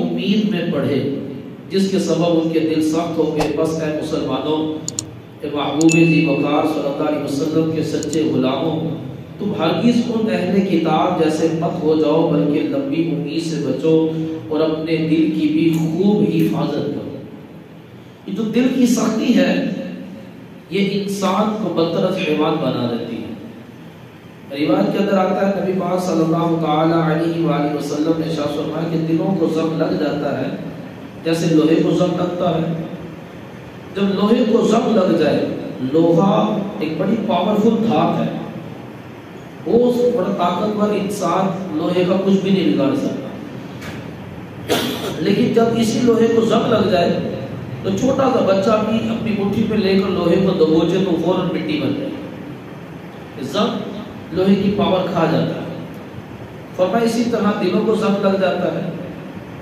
امید میں پڑھے جس کے سبب ان کے دل سخت ہو گئے. بس اے مسلمانوں، اے محبوب ذی وقار صلی اللہ علیہ وسلم کے سچے غلاموں، تم ہرگز ان اہل کتاب جیسے مت ہو جاؤ، بلکہ لمبی امید سے بچو اور اپنے دل کی بھی خوب حفاظت کرو. یہ جو دل کی سختی ہے یہ انسان کو بدتر حیوان بنا دیتی ہے. روایت کے اندر آتا ہے نبی پاک صلی اللہ تعالی علیہ وآلہ وسلم نے ارشاد فرمایا کہ دلوں کو زنگ لگ جاتا ہے جیسے لوہے کو زنگ لگتا ہے. جب لوہے کو زنگ لگ جائے، لوہا ایک بڑی پاورفل دھات ہے، وہ بڑا طاقتور انسان لوہے کا کچھ بھی نہیں بگاڑ سکتا. لیکن جب اسی لوہے کو زنگ لگ جائے تو چھوٹا سا بچہ بھی اپنی مٹھی پہ لے کر لوہے کو دبوچے تو فوراً مٹی بن جائے. زنگ لوہے کی پاور کھا جاتا ہے. فرمایا اسی طرح دلوں کو زنگ لگ جاتا ہے.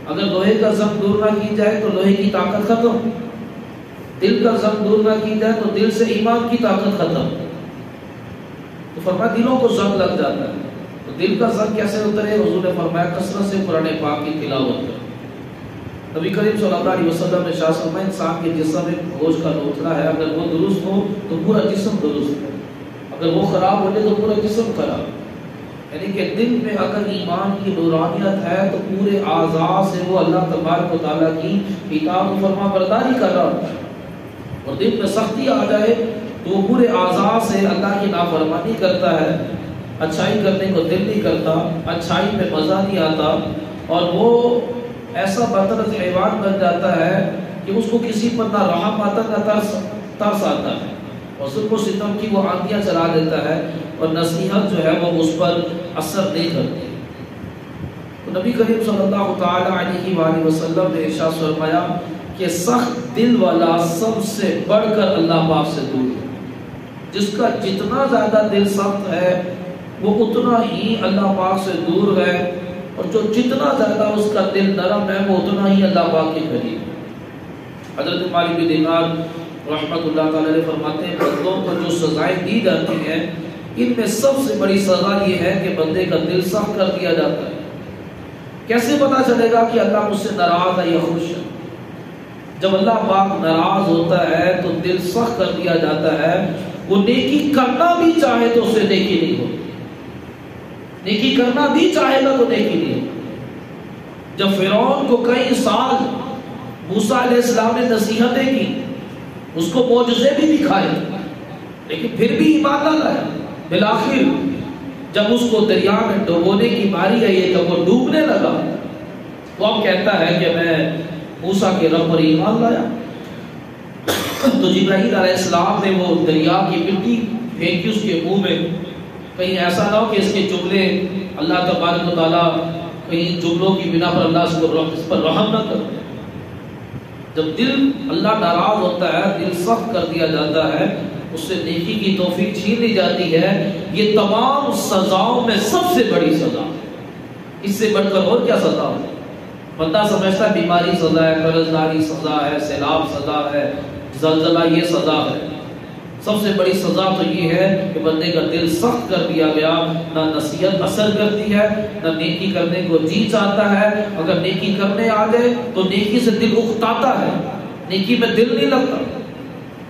اگر لوہے کا زنگ دور نہ کی جائے تو لوہے کی طاقت ختم، دل کا زنگ دور نہ کی جائے تو دل سے ایمان کی طاقت ختم. تو فرمایا دلوں کو زنگ لگ جاتا ہے. تو دل کا زنگ کیسے اترے؟ حضور نے فرمایا کثرت سے قرآن پاک کی تلاوت کرو. نبی کریم صلی اللہ علیہ وسلم نے ارشاد فرمایا انسان کے جسم میں گوشت کا لوتھڑا ہے، اگر وہ درست ہو تو پورا جسم درست ہے، اگر وہ خراب ہو جائے تو پورا جسم خراب. یعنی کہ دل میں اگر ایمان کی نورانیت ہے تو پورے اعضاء سے وہ اللہ تبارک و تعالیٰ کی اطاعت و فرما برداری کر رہا ہے. اور دل میں سختی آ جائے تو وہ پورے اعضاء سے اللہ کی نافرمانی کرتا ہے. اچھائی کرنے کو دل نہیں کرتا، اچھائی میں مزہ نہیں آتا، اور وہ ایسا بدتر حیوان بن جاتا ہے کہ اس کو کسی پر نہ رحم آتا نہ ترس آتا ہے، اور ظلم و ستم کی وہ آندیاں چلا دیتا ہے، اور نصیحت جو ہے وہ اس پر اثر نہیں کرتی. تو نبی کریم صلی اللہ تعالی علیہ وآلہ وسلم نے ارشاد فرمایا کہ سخت دل والا سب سے بڑھ کر اللہ پاک سے دور ہے. جس کا جتنا زیادہ دل سخت ہے وہ اتنا ہی اللہ پاک سے دور ہے، اور جو جتنا زیادہ اس کا دل نرم ہے وہ اتنا ہی اللہ پاک کے قریب ہے. حضرت مالک بن دینار رحمۃ اللہ تعالی علیہ فرماتے ہیں بندوں کو جو سزائیں دی جاتی ہیں ان میں سب سے بڑی سزا یہ ہے کہ بندے کا دل سخت کر دیا جاتا ہے. کیسے پتا چلے گا کہ اللہ مجھ سے ناراض ہے یا خوش ہے؟ جب اللہ پاک ناراض ہوتا ہے تو دل سخت کر دیا جاتا ہے. وہ نیکی کرنا بھی چاہے تو اسے نیکی نہیں ہوتی، نیکی کرنا بھی چاہے گا تو نیکی نہیں ہوتی. جب فرعون کو کئی سال موسیٰ علیہ السلام نے نصیحتیں کی، اس کو معجزے بھی دکھائے، لیکن پھر بھی ایمان نہ لایا. بالآخر جب اس کو دریا میں ڈبونے کی باری آئی، جب وہ ڈوبنے لگا تو اب کہتا ہے کہ میں موسیٰ کے رب پر ایمان لایا. تو جبرائیل علیہ السلام نے وہ دریا کی مٹی پھینکی اس کے منہ میں، کہیں ایسا نہ ہو کہ اس کے جملے اللہ تبارک و تعالیٰ کہیں جملوں کی بنا پر اللہ اس پر رحم نہ کرے. جب دل اللہ ناراض ہوتا ہے، دل سخت کر دیا جاتا ہے، اس سے نیکی کی توفیق چھین لی جاتی ہے. یہ تمام سزاؤں میں سب سے بڑی سزا، اس سے بڑھ کر اور کیا سزا ہے؟ بندہ سمجھتا ہے بیماری سزا ہے، قرض داری سزا ہے، سیلاب سزا ہے، زلزلہ یہ سزا ہے. سب سے بڑی سزا تو یہ ہے کہ بندے کا دل سخت کر دیا گیا. نہ نصیحت اثر کرتی ہے، نہ نیکی کرنے کو جی چاہتا ہے. اگر نیکی کرنے آ جائے تو نیکی سے دل اکتاتا ہے، نیکی میں دل نہیں لگتا.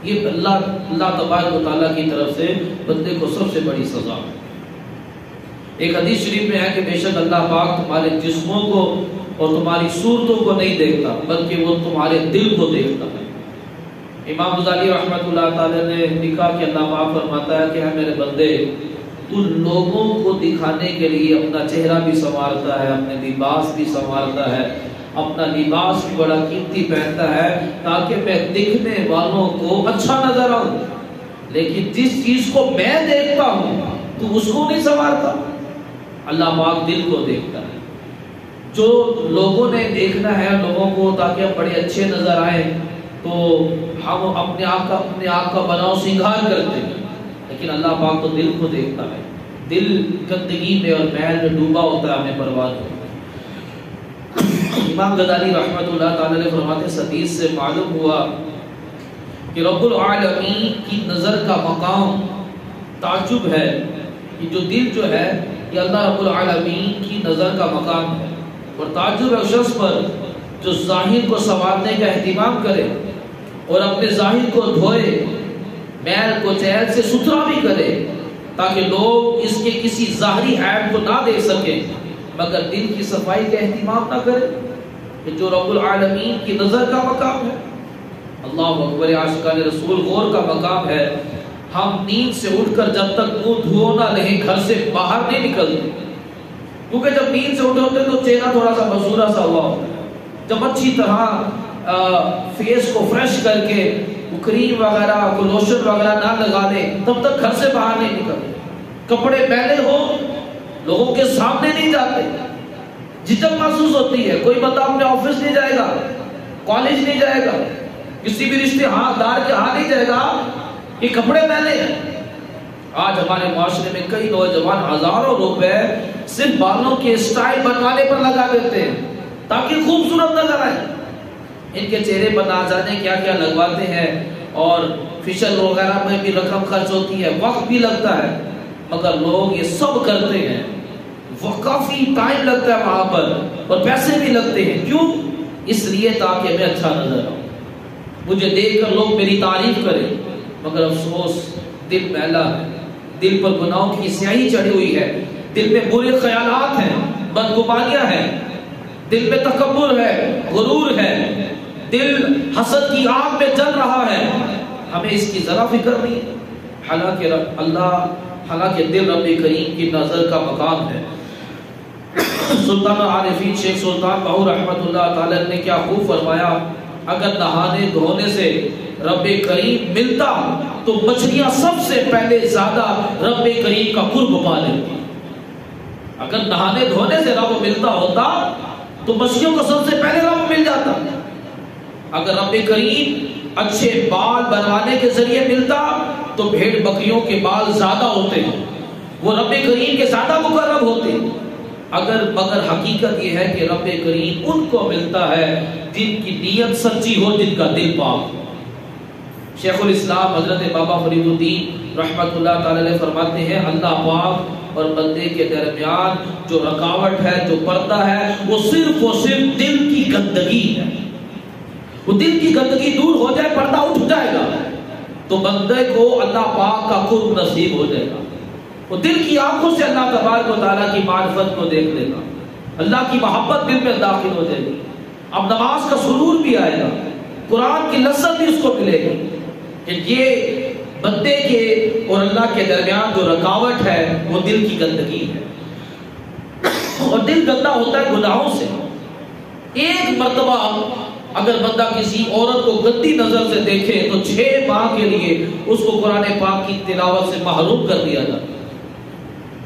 یہ اللہ تبارک و تعالیٰ کی طرف سے بندے کو سب سے بڑی سزا ہے. ایک حدیث شریف میں ہے کہ بے شک اللہ پاک تمہارے جسموں کو اور تمہاری صورتوں کو نہیں دیکھتا، بلکہ وہ تمہارے دل کو دیکھتا ہے. امام غزالی رحمۃ اللہ تعالی نے لکھا کہ اللہ پاک فرماتا ہے کہ اے میرے بندے، تو لوگوں کو دکھانے کے لیے اپنا چہرہ بھی سنوارتا ہے، اپنے لباس بھی سنوارتا ہے، اپنا لباس بھی بڑا قیمتی پہنتا ہے تاکہ میں دکھنے والوں کو اچھا نظر آؤں. لیکن جس چیز کو میں دیکھتا ہوں تو اس کو نہیں سنوارتا. اللہ پاک دل کو دیکھتا ہے. جو لوگوں نے دیکھنا ہے لوگوں کو تاکہ ہم بڑے اچھے نظر آئیں تو ہم اپنے آپ کا بناؤ سنگھار کرتے ہیں، لیکن اللہ پاک تو دل کو دیکھتا ہے. دل گندگی میں اور میل میں ڈوبا ہوتا ہے، ہمیں پرواہ نہیں. امام غزالی رحمۃ اللہ تعالی علیہ فرماتے ہیں حدیث سے معلوم ہوا کہ رب العالمین کی نظر کا مقام تعجب ہے. یہ جو دل جو ہے یہ اللہ رب العالمین کی نظر کا مقام ہے. اور تعجب ہے اس شخص پر جو ظاہر کو سنوارنے کا اہتمام کرے اور اپنے ظاہر کو دھوئے، میل کو چہل سے ستھرا بھی کرے تاکہ لوگ اس کے کسی ظاہری عیب کو نہ دیکھ سکیں، مگر دل کی صفائی کا اہتمام نہ کرے کہ جو رب العالمین کی نظر کا مقام ہے۔ اللہ اکبر، عاشقان رسول غور کا مقام ہے۔ ہم نیند سے اٹھ کر جب تک منہ دھو نہ لیں گھر سے باہر نہیں نکلتے، کیونکہ جب نیند سے اٹھے ہوتے ہیں تو چہرہ تھوڑا سا مزورا سا ہوا ہوتا ہے۔ جب اچھی طرح فیس کو فریش کر کے کریم وغیرہ کو لوشن وغیرہ نہ لگا لیں تب تک گھر سے باہر نہیں نکلتے۔ کپڑے پہنے ہو، لوگوں کے سامنے نہیں جاتے، جھجک محسوس ہوتی ہے۔ کوئی بندہ اپنے آفس نہیں جائے گا، کالج نہیں جائے گا، کسی بھی رشتے دار کے ہاں نہیں جائے گا، یہ کپڑے پہنے ہیں۔ آج ہمارے معاشرے میں کئی نوجوان ہزاروں روپے صرف بالوں کے اسٹائل بنوانے پر لگا دیتے ہیں تاکہ خوبصورت نظر آئے۔ ان کے چہرے پر نہ جانے کیا کیا لگواتے ہیں، اور فیشل وغیرہ میں بھی رقم خرچ ہوتی ہے، وقت بھی لگتا ہے، مگر لوگ یہ سب کرتے ہیں، وہ کافی ٹائم لگتا ہے وہاں پر اور پیسے بھی لگتے ہیں۔ کیوں؟ اس لیے تاکہ میں اچھا نظر آؤں، مجھے دیکھ کر لوگ میری تعریف کریں، مگر افسوس دل میلا ہے، دل پر گناہوں کی سیاہی چڑھی ہوئی ہے، دل میں برے خیالات ہیں، بدگمانیاں ہیں، دل میں تکبر ہے، غرور ہے، دل حسد کی آگ میں جل رہا ہے۔ ہمیں اس کی ذرا فکر نہیں ہے، حالانکہ دل رب کریم کی نظر کا مقام ہے۔ سلطان عارفین شیخ سلطان بہو رحمت اللہ تعالی نے کیا خوب فرمایا، اگر نہانے دھونے سے رب کریم ملتا تو مچھلیاں سب سے پہلے زیادہ رب کریم کا قرب پا لیتی۔ اگر نہانے دھونے سے رب ملتا ہوتا تو مچھلیوں کو سب سے پہلے رب مل جاتا۔ اگر رب کریم اچھے بال بنوانے کے ذریعے ملتا تو بھیڑ بکریوں کے بال زیادہ ہوتے، وہ رب کریم کے زیادہ مقرب ہوتے۔ مگر حقیقت یہ ہے کہ رب کریم ان کو ملتا ہے جن کی نیت سچی ہو، جن کا دل پاک ہو۔ شیخ الاسلام حضرت بابا فرید الدین رحمت اللہ تعالی علیہ فرماتے ہیں، اللہ پاک اور بندے کے درمیان جو رکاوٹ ہے، جو پردہ ہے، وہ صرف دل کی گندگی ہے۔ وہ دل کی گندگی دور ہو جائے، پردہ اٹھ جائے گا تو بندے کو اللہ پاک کا قرب نصیب ہو جائے گا۔ وہ دل کی آنکھوں سے اللہ تبارک و تعالیٰ کی معرفت کو دیکھ لے گا، اللہ کی محبت دل میں داخل ہو جائے گی، اب نماز کا سرور بھی آئے گا، قرآن کی لذت بھی اس کو ملے گی۔ کہ یہ بندے کے اور اللہ کے درمیان جو رکاوٹ ہے وہ دل کی گندگی ہے، اور دل گندا ہوتا ہے گناہوں سے۔ ایک مرتبہ اگر بندہ کسی عورت کو گندی نظر سے دیکھے تو 6 ماہ کے لیے اس کو قرآن پاک کی تلاوت سے محروم کر دیا جاتا۔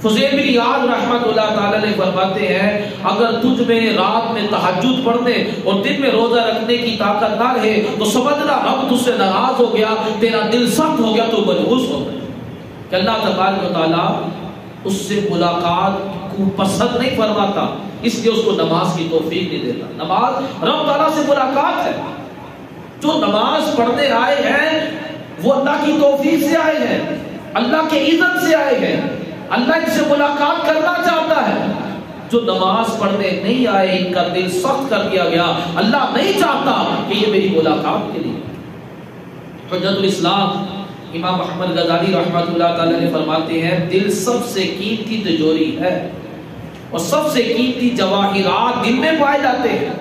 فضیل بن عیاض رحمت اللہ تعالی نے فرماتے ہیں، اگر تجھ میں رات میں تہجد پڑھنے اور دن میں روزہ رکھنے کی طاقت نہ رہے تو سمجھنا رب تجھ سے ناراض ہو گیا، تیرا دل سخت ہو گیا، تو مجبوس ہو گیا کہ اللہ تبارک و تعالیٰ اس سے ملاقات کو پسند نہیں فرماتا، اس لیے اس کو نماز کی توفیق نہیں دیتا۔ نماز رب تعالیٰ سے ملاقات ہے۔ جو نماز پڑھنے آئے ہیں وہ اللہ کی توفیق سے آئے ہیں، اللہ کے عزت سے آئے ہیں، اللہ ان سے ملاقات کرنا چاہتا ہے۔ جو نماز پڑھنے نہیں آئے ان کا دل سخت کر دیا گیا، اللہ نہیں چاہتا کہ یہ میری ملاقات کے لیے۔ حجت الاسلام امام احمد غزالی رحمۃ اللہ تعالی نے فرماتے ہیں، دل سب سے قیمتی تجوری ہے اور سب سے قیمتی جواہرات دل میں پائے جاتے ہیں۔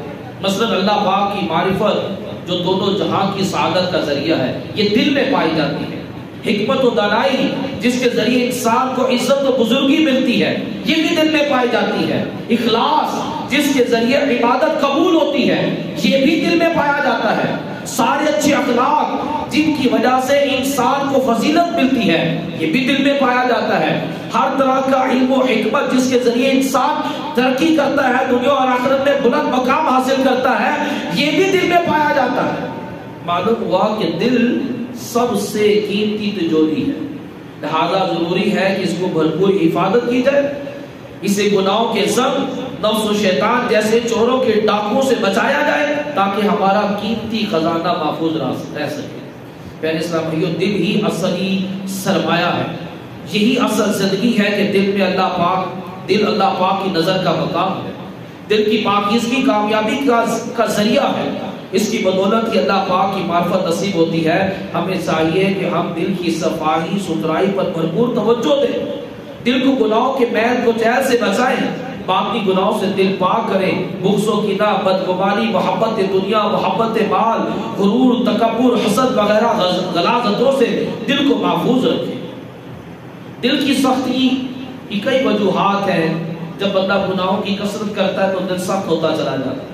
مثلا اللہ پاک کی معرفت جو دونوں جہاں کی سعادت کا ذریعہ ہے، یہ دل میں پائی جاتی ہے۔ حکمت و دانائی جس کے ذریعے انسان کو عزت و بزرگی ملتی ہے، یہ بھی دل میں پائی جاتی ہے۔ اخلاص جس کے ذریعے عبادت قبول ہوتی ہے، یہ بھی دل میں پایا جاتا ہے۔ سارے اچھے اخلاق جن کی وجہ سے انسان کو فضیلت ملتی ہے، یہ بھی دل میں پایا جاتا ہے۔ ہر طرح کا علم و حکمت جس کے ذریعے انسان ترقی کرتا ہے، دنیا اور آخرت میں بلند مقام حاصل کرتا ہے، یہ بھی دل میں پایا جاتا ہے۔ معلوم ہوا کہ دل سب سے قیمتی تجوری ہے، لہذا ضروری ہے کہ اس کو بھرپور حفاظت کی جائے، اسے گناہوں کے زنگ، نفس و شیطان جیسے چوروں کے ڈاکوں سے بچایا جائے تاکہ ہمارا قیمتی خزانہ محفوظ رہ سکے۔ پیارے اسلام بھائیو، دل ہی اصلی سرمایہ ہے، یہی اصل زندگی ہے کہ دل میں اللہ پاک کی نظر کا مقام ہے۔ دل کی پاکیزگی کامیابی کا ذریعہ ہے. اس کی بدولت کی اللہ پاک کی معرفت نصیب ہوتی ہے. ہمیں چاہیے کہ ہم دل کی صفائی ستھرائی پر بھرپور توجہ دیں. دل کو گناہوں کے میل کو چہل سے بچائیں. باقی گناہوں سے دل پاک کریں. بغض و کینہ، بدگمانی، محبت دنیا، محبت مال، غرور، تکبر، حسد وغیرہ غلاظتوں سے دل کو محفوظ رکھیں. دل کی سختی کی کئی وجوہات ہیں. جب بندہ گناہوں کی کثرت کرتا ہے تو دل سخت ہوتا چلا جاتا ہے.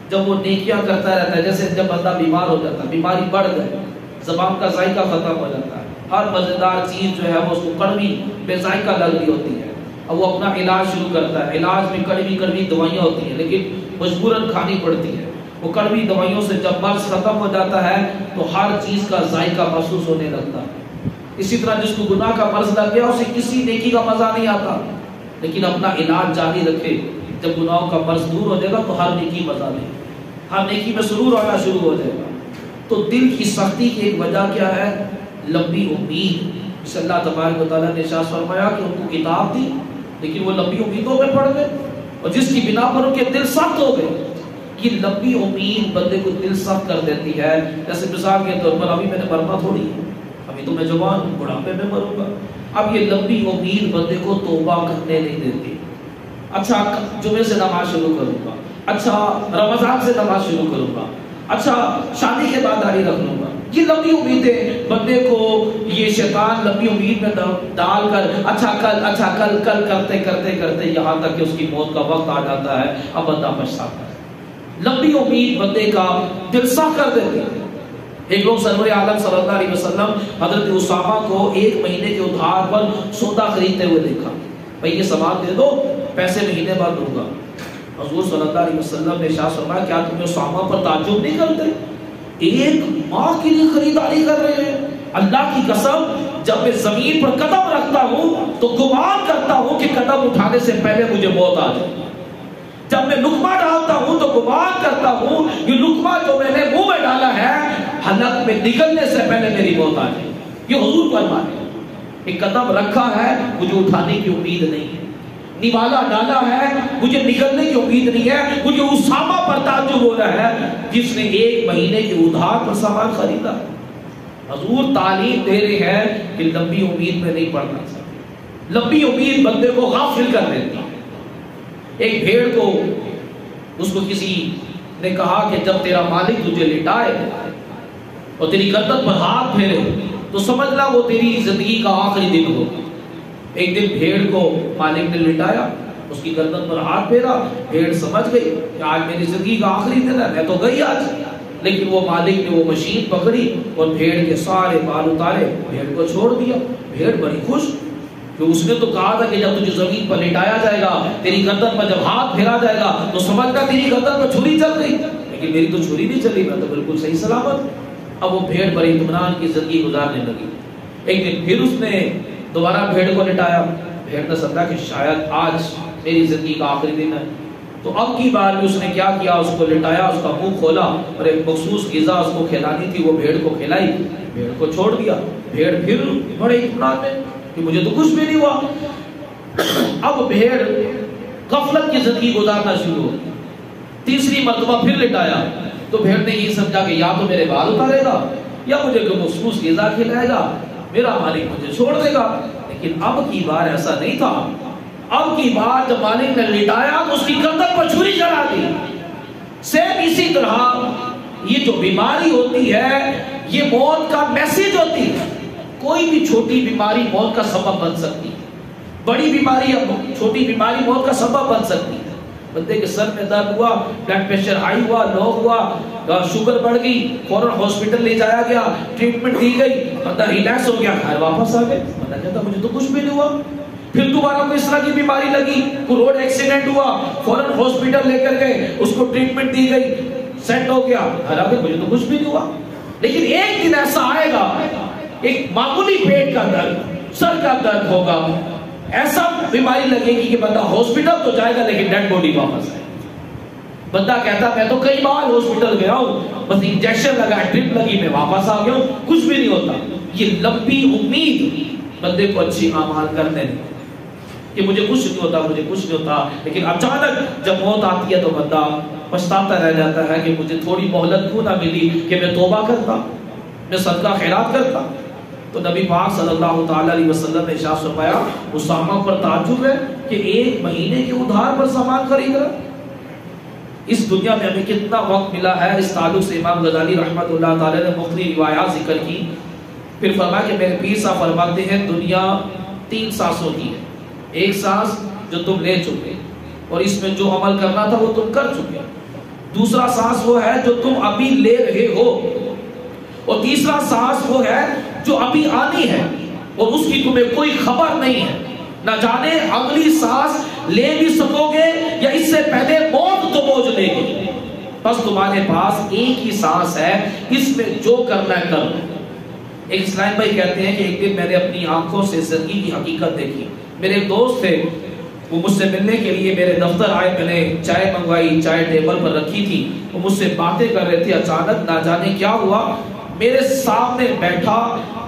جب وہ نیکیاں کرتا رہتا ہے، جیسے جب بندہ بیمار ہو جاتا ہے، بیماری بڑھ گئی، زبان کا ذائقہ ختم ہو جاتا ہے، ہر مزیدار چیز جو ہے وہ اس کو کڑوی بے ذائقہ لگ رہی ہوتی ہے. اب وہ اپنا علاج شروع کرتا ہے. علاج میں کڑوی دوائیاں ہوتی ہیں لیکن مجبوراً کھانی پڑتی ہے. وہ کڑوی دوائیوں سے جب مرض ختم ہو جاتا ہے تو ہر چیز کا ذائقہ محسوس ہونے لگتا ہے. اسی طرح جس کو گناہ کا مرض لگ گیا اسے کسی نیکی کا مزہ نہیں آتا، لیکن اپنا علاج جاری رکھے. جب گناہوں کا مرض دور ہو جائے گا تو ہر نیکی مزہ لے، ہر نیکی میں سرور آنا شروع ہو جائے گا. تو دل کی سختی کی ایک وجہ کیا ہے؟ لمبی امید. اس اللہ تبارک و تعالیٰ نے ارشاد فرمایا کہ ان کو کتاب دی لیکن وہ لمبی امیدوں میں پڑ گئے، اور جس کی بنا پر ان کے دل سخت ہو گئے. یہ لمبی امید بندے کو دل سخت کر دیتی ہے. جیسے مثال کے طور پر ابھی میں نے مرنا تھوڑی ہے، ابھی تو میں جوان ہوں، بڑھاپے میں مروں گا. اب یہ لمبی امید بندے کو توبہ کرنے نہیں دیتی. اچھا جمعے سے نماز شروع کروں گا، اچھا رمضان سے نماز شروع کروں گا، اچھا شادی کے بعد داڑھی رکھ لوں گا. یہ لمبی امیدیں بندے کو یہ شیطان لمبی امید میں ڈال کر اچھا کل کرتے کرتے کرتے یہاں تک کہ اس کی موت کا وقت آ جاتا ہے. اب بندہ پچھتاتا ہے. لمبی امید بندے کا دل سخت کر دیتی ہے. ایک لوگ سرور عالم صلی اللہ علیہ وسلم حضرت اسامہ کو 1 مہینے کے ادھار پر سودا خریدتے ہوئے دیکھا. بھئی یہ سامان دے دو، پیسے مہینے بعد دوں گا. حضور صلی اللہ علیہ وسلم نے ارشاد فرمایا کیا تمہیں اسامہ پر تعجب نہیں کرتے؟ 1 ماہ کے لیے خریداری کر رہے ہیں. اللہ کی قسم جب میں زمین پر قدم رکھتا ہوں تو گمان کرتا ہوں کہ قدم اٹھانے سے پہلے مجھے موت آ جائے. جب میں لقمہ ڈالتا ہوں تو گمان کرتا ہوں کہ لقمہ جو میں نے منہ میں ڈالا ہے حلق میں نکلنے سے پہلے میری موت آ جائے. یہ حضور کا فرمان ہے. ایک قدم رکھا ہے مجھے اٹھانے کی امید نہیں ہے، نوالا ڈالا ہے مجھے نکلنے کی امید نہیں ہے. مجھے اسامہ پر تعجب ہو رہا ہے جس نے 1 مہینے کے ادھار پر سامان خریدا. حضور تعلیم دے رہے ہیں کہ لمبی امید میں نہیں پڑنا چاہیے. لمبی امید بندے کو غافل کر دیتی ہے. ایک بھیڑ کو اس کو کسی نے کہا کہ جب تیرا مالک تجھے لٹائے اور تیری گردن پر ہاتھ پھیرے تو سمجھ لا وہ تیری زندگی کا آخری دن ہوگا. ایک دن بھیڑ کو مالک نے لٹایا، اس کی گردن پر ہاتھ پھیرا. بھیڑ سمجھ گئی کہ آج میری زندگی کا آخری دن ہے، میں تو گئی آج. لیکن وہ مالک نے وہ مشین پکڑی اور بھیڑ کے سارے بال اتارے، بھیڑ کو چھوڑ دیا. بھیڑ بڑی خوش کہ اس نے تو کہا تھا کہ جب تجھے زمین پر لٹایا جائے گا، تیری گردن پر جب ہاتھ پھیرا جائے گا تو سمجھنا تیری گردن پر چھری چل گئی، لیکن میری تو چھری نہیں چلی، میں تو بالکل صحیح سلامت. اب وہ بھیڑ بڑی اطمینان کی زندگی گزارنے لگی. ایک دن پھر اس نے دوبارہ بھیڑ کو لٹایا. بھیڑ نے سمجھا کہ شاید آج میری زندگی کا آخری دن ہے. تو اب کی بار بھی اس نے کیا کیا، اس کو لٹایا، اس کا منہ کھولا اور ایک مخصوص غذا اس کو کھلانی تھی وہ بھیڑ کو کھلائی. بھیڑ کو چھوڑ دیا. بھیڑ پھر بڑے اطمینان میں کہ مجھے تو کچھ بھی نہیں ہوا. اب بھیڑ غفلت کی زندگی گزارنا شروع ہو. تیسری مرتبہ پھر لٹایا تو بھیڑ نے یہ سمجھا کہ یا تو میرے بال اتارے گا یا مجھے کوئی مخصوص غذا کھلائے گا، میرا مالک مجھے چھوڑ دے گا. لیکن اب کی بار ایسا نہیں تھا. اب کی بار جب مالک نے لٹایا تو اس کی گردن پر چھری چلا دی. سیم اسی طرح یہ جو بیماری ہوتی ہے یہ موت کا میسج ہوتی ہے. کوئی بھی چھوٹی بیماری موت کا سبب بن سکتی ہے، بڑی بیماری چھوٹی بیماری موت کا سبب بن سکتی ہے. بندے کے سر میں درد ہوا، بلڈ پریشر ہائی ہوا، لو ہوا، شوگر بڑھ گئی، فوراً ہاسپٹل لے جایا گیا، ٹریٹمنٹ دی گئی، بندہ ریلیکس ہو گیا، گھر واپس آ گئے. بندہ کہتا مجھے تو کچھ بھی نہیں ہوا. پھر دوبارہ کوئی اس طرح کی بیماری لگی، کوئی روڈ ایکسیڈنٹ ہوا، فوراً ہاسپٹل لے کر گئے، اس کو ٹریٹمنٹ دی گئی، سیٹ ہو گیا، گھر آ گئے، مجھے تو کچھ بھی نہیں ہوا. لیکن ایک دن ایسا آئے گا، ایک معمولی پیٹ کا درد، سر کا درد ہوگا، ایسا بیماری لگے گی کہ بندہ ہاسپٹل تو جائے گا لیکن ڈیڈ باڈی واپس آئے. بندہ کہتا میں تو کئی بار ہاسپٹل گیا ہوں، بس انجیکشن لگا، ڈرپ لگی، میں واپس آ گیا ہوں، کچھ بھی نہیں ہوتا. یہ لمبی امید بندے کو اچھی اعمال کرنے نہیں. کہ مجھے کچھ نہیں ہوتا، مجھے کچھ نہیں ہوتا، لیکن اچانک جب موت آتی ہے تو بندہ پچھتاتا رہ جاتا ہے کہ مجھے تھوڑی مہلت کیوں نہ ملی کہ میں توبہ کرتا، میں صدقہ خیرات کرتا۔ تو نبی پاک صلی اللہ تعالی علیہ وسلم نے ارشاد فرمایا، اسامہ پر تعجب ہے کہ 1 مہینے کے ادھار پر سامان خرید رہا۔ اس دنیا میں ہمیں کتنا وقت ملا ہے، اس تعلق سے امام غزالی رحمۃ اللہ تعالی نے مختلف روایات ذکر کی، پھر فرمایا کہ میرے پیر صاحب فرماتے ہیں دنیا 3 سانسوں کی ہے، 1 سانس جو تم لے چکے اور اس میں جو عمل کرنا تھا وہ تم کر چکے، دوسرا سانس وہ ہے جو تم ابھی لے رہے ہو، اور تیسرا سانس وہ ہے جو ابھی آنی ہے اور اس کی تمہیں کوئی خبر نہیں ہے، نہ جانے اگلی سانس لے بھی سکو گے یا اس سے پہلے موت تو موج لے گی، بس تمہارے پاس ایک ہی سانس ہے، اس میں جو کرنا ہے کر لو۔ ایک اسلام بھائی کہتے ہیں کہ ایک دن میں نے اپنی آنکھوں سے زندگی کی حقیقت دیکھی، میرے ایک دوست تھے، وہ مجھ سے ملنے کے لیے میرے دفتر آئے، میں نے چائے منگوائی، چائے ٹیبل پر رکھی تھی، وہ مجھ سے باتیں کر رہے تھے، اچانک نہ جانے کیا ہوا، میرے سامنے بیٹھا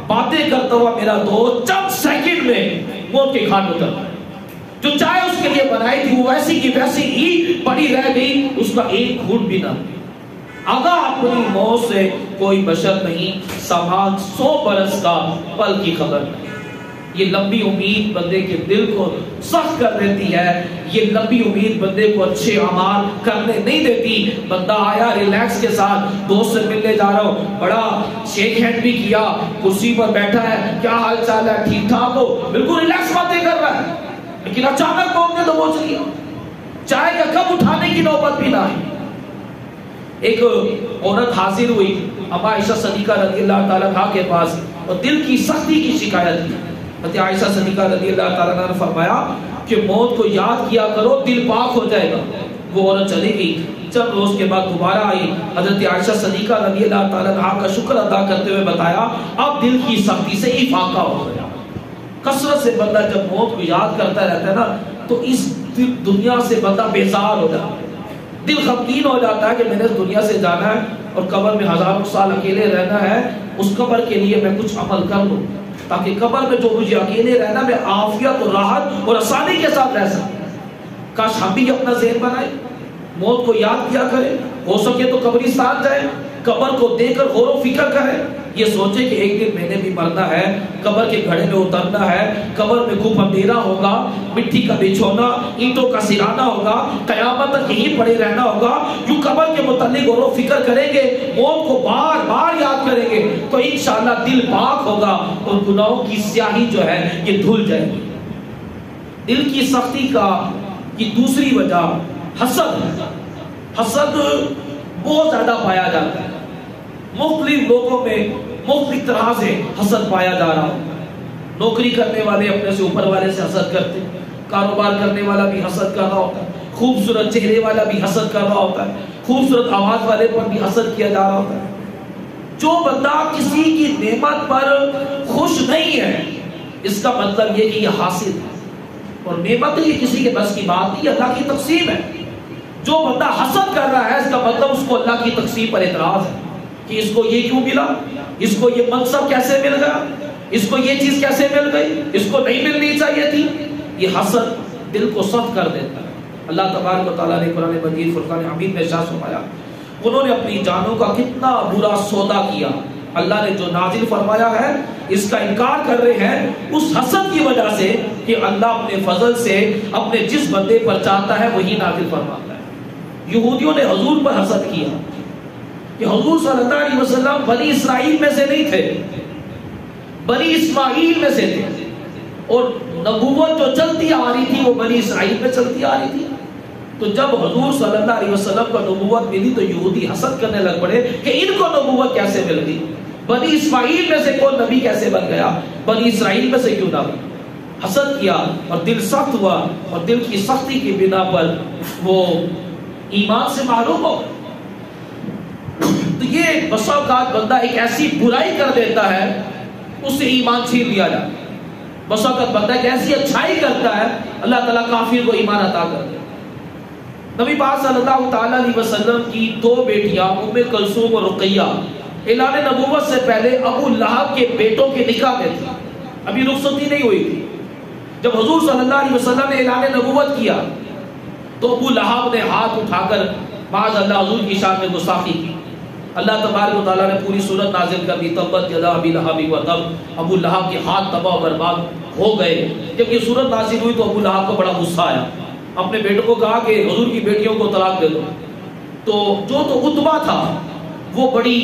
باتیں کرتا ہوا میرا دوست چند سیکنڈ میں موت کے گھاٹ اتر گیا۔ جو چائے اس کے لیے بنائی تھی وہ ویسی کی ویسی ہی پڑی رہ گئی، اس کا ایک گھونٹ بھی نہ۔ آگاہ اپنی موت سے کوئی بشر نہیں، سماج 100 برس کا پل کی خبر نہیں۔ یہ لمبی امید بندے کے دل کو سخت کر دیتی ہے، یہ لمبی امید بندے کو اچھے اعمال کرنے نہیں دیتی۔ بندہ آیا ریلیکس کے ساتھ، دوست سے ملنے جا رہا ہوں، بڑا شیک ہینڈ بھی کیا، کرسی پر بیٹھا ہے، کیا حال چال ہے، ٹھیک ٹھاک ہو، بالکل ریلیکس باتیں کر رہا ہے، لیکن اچانک موت نے تو پہنچ لیا، چائے کا کپ اٹھانے کی نوبت بھی نہ آئی۔ ایک عورت حاضر ہوئی اما عائشہ صدیقہ رضی اللہ تعالیٰ عنہا کے پاس اور دل کی سختی کی شکایت کی۔ حضرت عائشہ صدیقہ رضی اللہ تعالیٰ عنہ نے فرمایا کہ موت کو یاد کیا کرو، دل پاک ہو جائے گا۔ وہ عورت چلی گئی، چند روز کے بعد دوبارہ آئی، حضرت عائشہ صدیقہ رضی اللہ تعالیٰ عنہ کا شکر ادا کرتے ہوئے بتایا اب دل کی سختی سے افاقہ ہو گیا۔ کثرت سے بندہ جب موت کو یاد کرتا رہتا ہے نا تو اس دنیا سے بندہ بیزار ہو جاتا ہے، دل غمگین ہو جاتا ہے کہ میں نے اس دنیا سے جانا ہے اور قبر میں ہزاروں سال اکیلے رہنا ہے، اس قبر کے لیے میں کچھ عمل کر لوں تاکہ قبر میں جو مجھے اکیلے رہنا میں عافیت اور راحت اور آسانی کے ساتھ رہ سکوں۔ کاش ہم بھی اپنا ذہن بنائیں، موت کو یاد کیا کریں، ہو سکے تو قبرستان جائیں، قبر کو دیکھ کر غور و فکر کریں، یہ سوچیں کہ ایک دن میں نے بھی مرنا ہے، قبر کے گھڑے میں اترنا ہے، قبر میں خوب اندھیرا ہوگا، مٹی کا بچھونا، اینٹوں کا سرانا ہوگا، قیامت تک یہیں پڑے رہنا ہوگا۔ جو قبر کے متعلق غور و فکر کریں گے، موت کو بار بار یاد کریں گے تو انشاءاللہ دل پاک ہوگا اور گناہوں کی سیاہی جو ہے یہ دھل جائے گی۔ دل کی سختی کی دوسری وجہ حسد ہے۔ حسد بہت زیادہ پایا جاتا ہے، مختلف لوگوں میں مختلف طرح سے حسد پایا جا رہا ہوتا ہے۔ نوکری کرنے والے اپنے سے اوپر والے سے حسد کرتے ہیں، کاروبار کرنے والا بھی حسد کر رہا ہوتا ہے، خوبصورت چہرے والا بھی حسد کر رہا ہوتا ہے، خوبصورت آواز والے پر بھی حسد کیا جا رہا ہوتا ہے۔ جو بندہ کسی کی نعمت پر خوش نہیں ہے اس کا مطلب یہ کہ یہ حاسد ہے، اور نعمت یہ کسی کے بس کی بات نہیں، اللہ کی تقسیم ہے۔ جو بندہ حسد کر رہا ہے اس کا مطلب اس کو اللہ کی تقسیم پر اعتراض ہے کہ اس کو یہ کیوں ملا، اس کو یہ منصب کیسے مل گیا، اس کو یہ چیز کیسے مل گئی، اس کو نہیں ملنی چاہیے تھی۔ یہ حسد دل کو سخت کر دیتا ہے۔ اللہ تبارک و تعالیٰ نے قرآن مجید فرقان حمید میں ارشاد فرمایا انہوں نے اپنی جانوں کا کتنا برا سودا کیا، اللہ نے جو نازل فرمایا ہے اس کا انکار کر رہے ہیں اس حسد کی وجہ سے کہ اللہ اپنے فضل سے اپنے جس بندے پر چاہتا ہے وہی نازل فرماتا ہے۔ یہودیوں نے حضور پر حسد کیا کہ حضور صلی اللہ علیہ وسلم بنی اسرائیل میں سے نہیں تھے، بنی اسماعیل میں سے تھے، اور نبوت جو چلتی آ رہی تھی وہ بنی اسرائیل میں چلتی آ رہی تھی۔ تو جب حضور صلی اللہ علیہ وسلم کو نبوت ملی تو یہودی حسد کرنے لگ پڑے کہ ان کو نبوت کیسے مل گئی، بنی اسماعیل میں سے کوئی نبی کیسے بن گیا، بنی اسرائیل میں سے کیوں نہ بن۔ حسد کیا اور دل سخت ہوا، اور دل کی سختی کی بنا پر وہ ایمان سے محروم ہو۔ تو یہ بسا اوقات بندہ ایک ایسی برائی کر دیتا ہے اس سے ایمان چھین لیا جاتا ہے، بسا اوقات بندہ ایک ایسی اچھائی کرتا ہے اللہ تعالیٰ کافر کو ایمان عطا کر دے۔ نبی پاک صلی اللہ تعالیٰ علیہ وسلم کی 2 بیٹیاں ام کلثوم اور رقیہ اعلان نبوت سے پہلے ابو لہب کے بیٹوں کے نکاح میں تھی، ابھی رخصتی نہیں ہوئی تھی۔ جب حضور صلی اللہ علیہ وسلم نے اعلان نبوت کیا تو ابو لہب نے ہاتھ اٹھا کر معاذ اللہ حضور کی شان میں گستاخی کی. اللہ تبارک و تعالیٰ نے پوری صورت نازل کر دی، تبت یدا ابی لہب وتب، ابو لہب کے ہاتھ تباہ و برباد ہو گئے. جب یہ صورت نازل ہوئی تو ابو لہب کو بڑا غصہ آیا، اپنے بیٹوں کو کہا کہ حضور کی بیٹیوں کو طلاق دے دو. تو عتبہ تھا وہ بڑی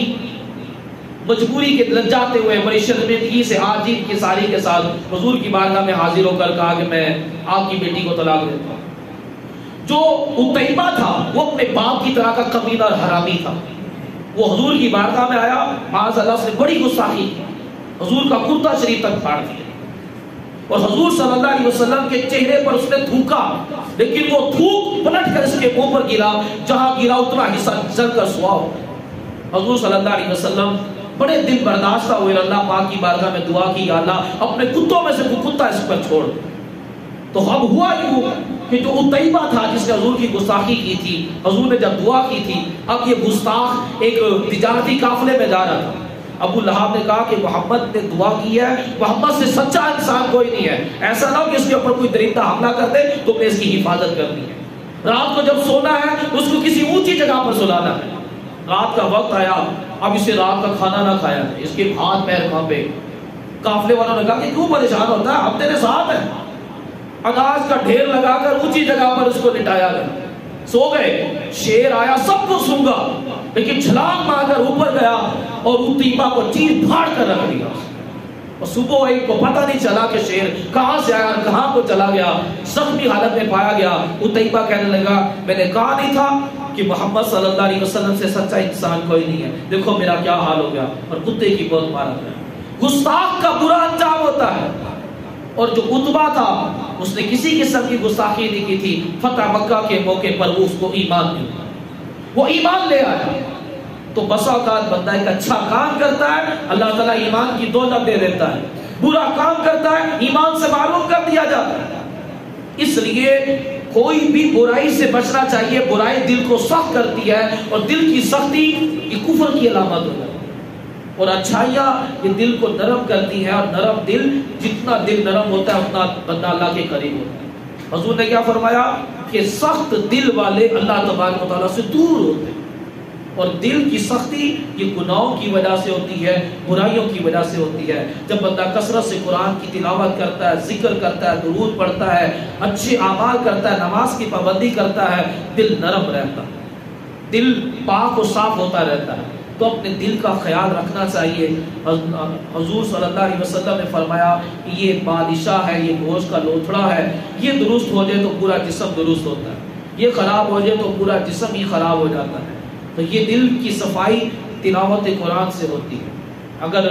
مجبوری کے لجاتے ہوئے بڑی شرمندگی سے عاجزی کی ساری کے ساتھ حضور کی بارگاہ میں حاضر ہو کر کہا کہ میں آپ کی بیٹی کو طلاق دیتا ہوں. جو عتیبہ تھا وہ اپنے باپ کی طرح کا کمینہ اور حرامی تھا. وہ حضور کی بارگاہ میں آیا، معاذ اللہ سے بڑی گستاخی کی، حضور کا کرتا شریف تک پھاڑ دیا اور حضور صلی اللہ علیہ وسلم کے چہرے پر اس نے تھوکا، لیکن وہ تھوک پلٹ کر اس کے منہ پر گرا، جہاں گرا اتنا حصہ جل کر سوا ہو. حضور صلی اللہ علیہ وسلم بڑے دل برداشتہ ہوئے، اللہ پاک کی بارگاہ میں دعا کی، یا اللہ اپنے کتوں میں سے کوئی کتا اس پر چھوڑ. تو اب ہوا یوں کہ جو عتیبہ تھا جس نے حضور کی گستاخی کی تھی، حضور نے جب دعا کی تھی، اب یہ گستاخ ایک تجارتی قافلے میں جا رہا تھا. ابو لہب نے کہا کہ محمد نے دعا کی ہے، محمد سے سچا انسان کوئی نہیں ہے، ایسا نہ ہو کہ اس کے اوپر کوئی درندہ حملہ کر دے تو میں اس کی حفاظت کرنی ہے. رات کو جب سونا ہے اس کو کسی اونچی جگہ پر سلانا ہے. رات کا وقت آیا، اب اسے رات کا کھانا نہ کھایا ہے، اس کے ہاتھ پیر کانپے. قافلے والوں نے کہا کہ کیوں پریشان ہوتا ہے، ہم تیرے ساتھ ہیں. اناج کا ڈھیر لگا کر اونچی جگہ پر اس کو لٹایا گیا. سو گئے، شیر آیا سب کو سونگا، لیکن چھلانگ مار کر اوپر گیا اور عتیبہ کو چیر پھاڑ کر رکھ دیا. اور صبح ایک کو پتہ نہیں چلا کہ شیر کہاں سے آیا اور کہاں کو چلا گیا. زخمی حالت میں پایا گیا. عتیبہ کہنے لگا میں نے کہا نہیں تھا کہ محمد صلی اللہ علیہ وسلم سے سچا انسان کوئی نہیں ہے، دیکھو میرا کیا حال ہو گیا. اور کتے کی موت مارا گیا. گستاخ کا برا انجام ہوتا ہے. اور جو عتبہ تھا اس نے کسی قسم کی گستاخی نہیں کی تھی. فتح مکہ کے موقع پر وہ اس کو ایمان ملا، وہ ایمان لے آیا. تو بسا اوقات بندہ ایک اچھا کام کرتا ہے، اللہ تعالیٰ ایمان کی دولت دے دیتا ہے. برا کام کرتا ہے، ایمان سے معلوم کر دیا جاتا ہے. اس لیے کوئی بھی برائی سے بچنا چاہیے. برائی دل کو سخت کرتی ہے اور دل کی سختی یہ کفر کی علامت ہوتا ہے. اور اچھائیاں یہ دل کو نرم کرتی ہے، اور نرم دل، جتنا دل نرم ہوتا ہے اتنا بندہ اللہ کے قریب ہوتا ہے. حضور نے کیا فرمایا کہ سخت دل والے اللہ تبارک و تعالیٰ سے دور ہوتے ہیں. اور دل کی سختی یہ گناہوں کی وجہ سے ہوتی ہے، برائیوں کی وجہ سے ہوتی ہے. جب بندہ کثرت سے قرآن کی تلاوت کرتا ہے، ذکر کرتا ہے، درود پڑھتا ہے، اچھے اعمال کرتا ہے، نماز کی پابندی کرتا ہے، دل نرم رہتا ہے، دل پاک و صاف ہوتا رہتا ہے. تو اپنے دل کا خیال رکھنا چاہیے. حضور صلی اللہ علیہ وسلم نے فرمایا کہ یہ بادشاہ ہے، یہ گوشت کا لوتھڑا ہے، یہ درست ہو جائے تو پورا جسم درست ہوتا ہے، یہ خراب ہو جائے تو پورا جسم ہی خراب ہو جاتا ہے. تو یہ دل کی صفائی تلاوت قرآن سے ہوتی ہے. اگر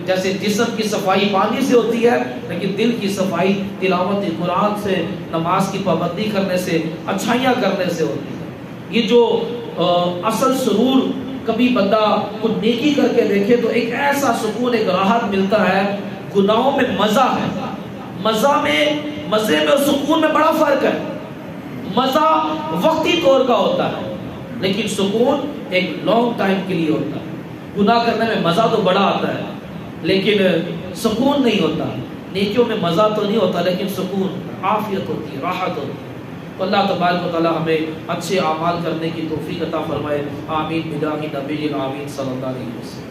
جیسے جسم کی صفائی پانی سے ہوتی ہے، لیکن دل کی صفائی تلاوت قرآن سے، نماز کی پابندی کرنے سے، اچھائیاں کرنے سے ہوتی ہے. یہ جو اصل سرور، کبھی بندہ کوئی نیکی کر کے دیکھے تو ایک ایسا سکون، ایک راحت ملتا ہے. گناہوں میں مزہ ہے، مزے میں اور سکون میں بڑا فرق ہے. مزہ وقتی طور کا ہوتا ہے، لیکن سکون ایک لانگ ٹائم کے لیے ہوتا ہے. گناہ کرنے میں مزہ تو بڑا آتا ہے لیکن سکون نہیں ہوتا. نیکیوں میں مزہ تو نہیں ہوتا لیکن سکون، عافیت ہوتی ہے، راحت ہوتی ہے. تو اللہ تبارک و تعالیٰ ہمیں اچھے اعمال کرنے کی توفیق عطا فرمائے. آمین بجاہ نبی آمین صلی اللہ علیہ وسلم.